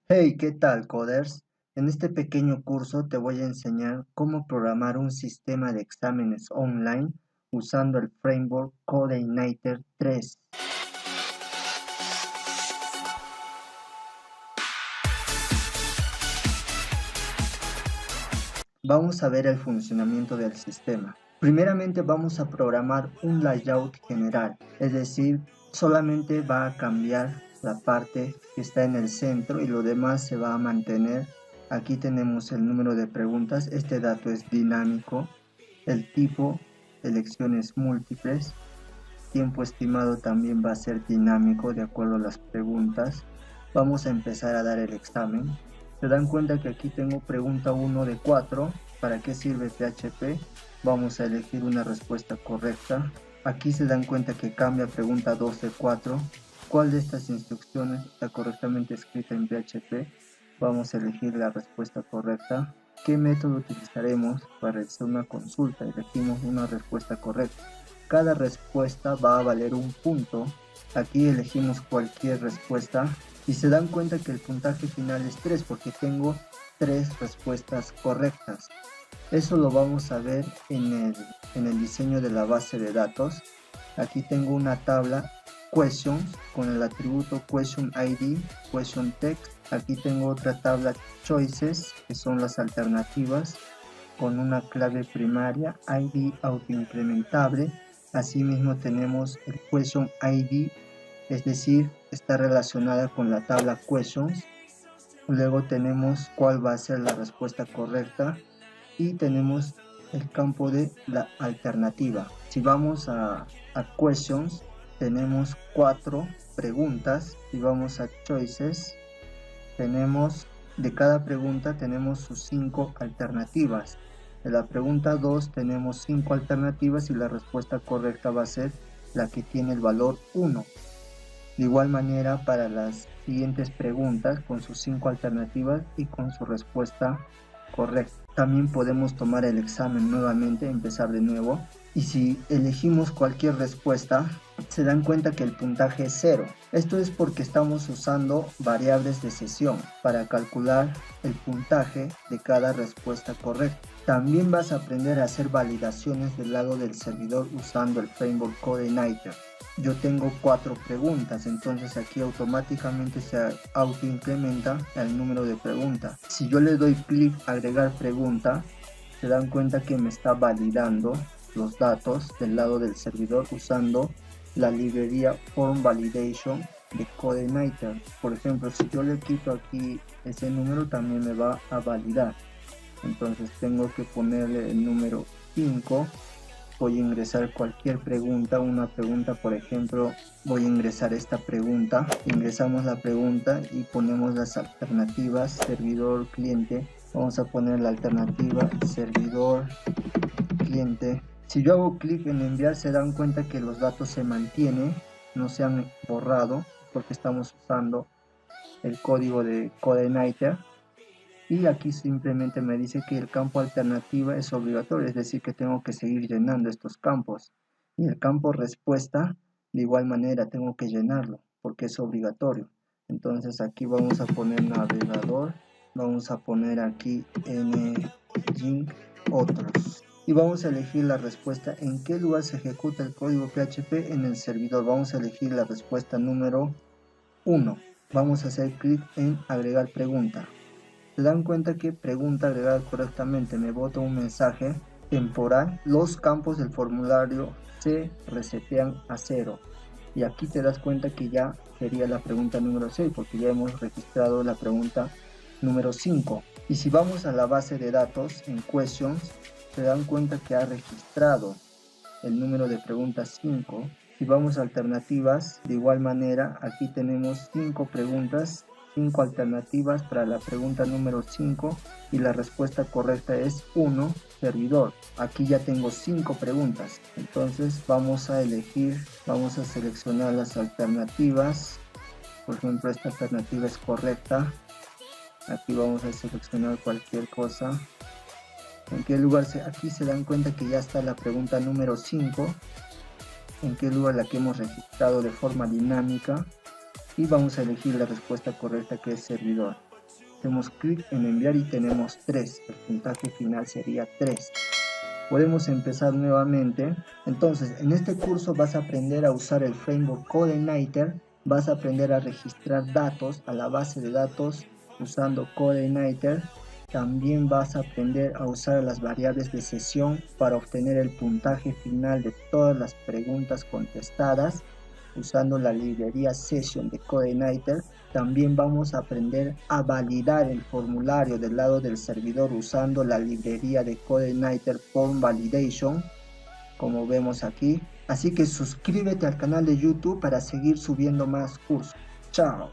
Hey, ¿qué tal, coders? En este pequeño curso te voy a enseñar cómo programar un sistema de exámenes online usando el framework Codeigniter 3. Vamos a ver el funcionamiento del sistema. Primeramente vamos a programar un layout general, es decir, solamente va a cambiar la parte que está en el centro y lo demás se va a mantener. Aquí tenemos el número de preguntas, este dato es dinámico, el tipo, elecciones múltiples, tiempo estimado también va a ser dinámico de acuerdo a las preguntas. Vamos a empezar a dar el examen. Se dan cuenta que aquí tengo pregunta 1 de 4. ¿Para qué sirve PHP? Vamos a elegir una respuesta correcta. Aquí se dan cuenta que cambia pregunta 2 de 4. ¿Cuál de estas instrucciones está correctamente escrita en PHP? Vamos a elegir la respuesta correcta. ¿Qué método utilizaremos para realizar una consulta? Elegimos una respuesta correcta. Cada respuesta va a valer un punto. Aquí elegimos cualquier respuesta y se dan cuenta que el puntaje final es 3 porque tengo 3 respuestas correctas. Eso lo vamos a ver en el diseño de la base de datos. Aquí tengo una tabla questions con el atributo question ID, question text. Aquí tengo otra tabla choices, que son las alternativas, con una clave primaria ID autoincrementable. Asimismo tenemos el question ID, es decir, está relacionada con la tabla questions. Luego tenemos cuál va a ser la respuesta correcta y tenemos el campo de la alternativa. Si vamos a questions, tenemos 4 preguntas. Si vamos a choices, tenemos de cada pregunta tenemos sus 5 alternativas. De la pregunta 2 tenemos 5 alternativas y la respuesta correcta va a ser la que tiene el valor 1. De igual manera para las siguientes preguntas con sus 5 alternativas y con su respuesta correcta. También podemos tomar el examen nuevamente, empezar de nuevo. Y si elegimos cualquier respuesta, se dan cuenta que el puntaje es 0. Esto es porque estamos usando variables de sesión para calcular el puntaje de cada respuesta correcta. También vas a aprender a hacer validaciones del lado del servidor usando el framework Codeigniter. Yo tengo 4 preguntas, entonces aquí automáticamente se autoincrementa el número de preguntas. Si yo le doy clic agregar pregunta, se dan cuenta que me está validando los datos del lado del servidor usando la librería Form Validation de Codeigniter. Por ejemplo, si yo le quito aquí ese número, también me va a validar. Entonces tengo que ponerle el número 5. Voy a ingresar cualquier pregunta, una pregunta, por ejemplo, voy a ingresar esta pregunta. Ingresamos la pregunta y ponemos las alternativas servidor cliente. Vamos a poner la alternativa servidor cliente. Si yo hago clic en enviar, se dan cuenta que los datos se mantienen, no se han borrado porque estamos usando el código de Codeigniter. Y aquí simplemente me dice que el campo alternativa es obligatorio, es decir que tengo que seguir llenando estos campos. Y el campo respuesta, de igual manera tengo que llenarlo porque es obligatorio. Entonces aquí vamos a poner navegador, vamos a poner aquí ngin otros. Y vamos a elegir la respuesta en qué lugar se ejecuta el código PHP en el servidor. Vamos a elegir la respuesta número 1. Vamos a hacer clic en agregar pregunta. Se dan cuenta que pregunta agregada correctamente me bota un mensaje temporal. Los campos del formulario se resetean a 0. Y aquí te das cuenta que ya sería la pregunta número 6 porque ya hemos registrado la pregunta número 5. Y si vamos a la base de datos en questions, se dan cuenta que ha registrado el número de preguntas 5. Si vamos a alternativas, de igual manera, aquí tenemos 5 preguntas, 5 alternativas para la pregunta número 5 y la respuesta correcta es 1, servidor. Aquí ya tengo 5 preguntas, entonces vamos a elegir, vamos a seleccionar las alternativas. Por ejemplo, esta alternativa es correcta. Aquí vamos a seleccionar cualquier cosa. ¿En qué lugar? Aquí se dan cuenta que ya está la pregunta número 5. ¿En qué lugar la que hemos registrado de forma dinámica? Y vamos a elegir la respuesta correcta, que es servidor. hacemos clic en enviar y tenemos 3. El puntaje final sería 3. Podemos empezar nuevamente. Entonces, en este curso vas a aprender a usar el framework Coordinator, vas a aprender a registrar datos a la base de datos usando Coordinator. También vas a aprender a usar las variables de sesión para obtener el puntaje final de todas las preguntas contestadas usando la librería Session de Coordinator. También vamos a aprender a validar el formulario del lado del servidor usando la librería de Coordinator Form Validation, como vemos aquí. Así que suscríbete al canal de YouTube para seguir subiendo más cursos. Chao.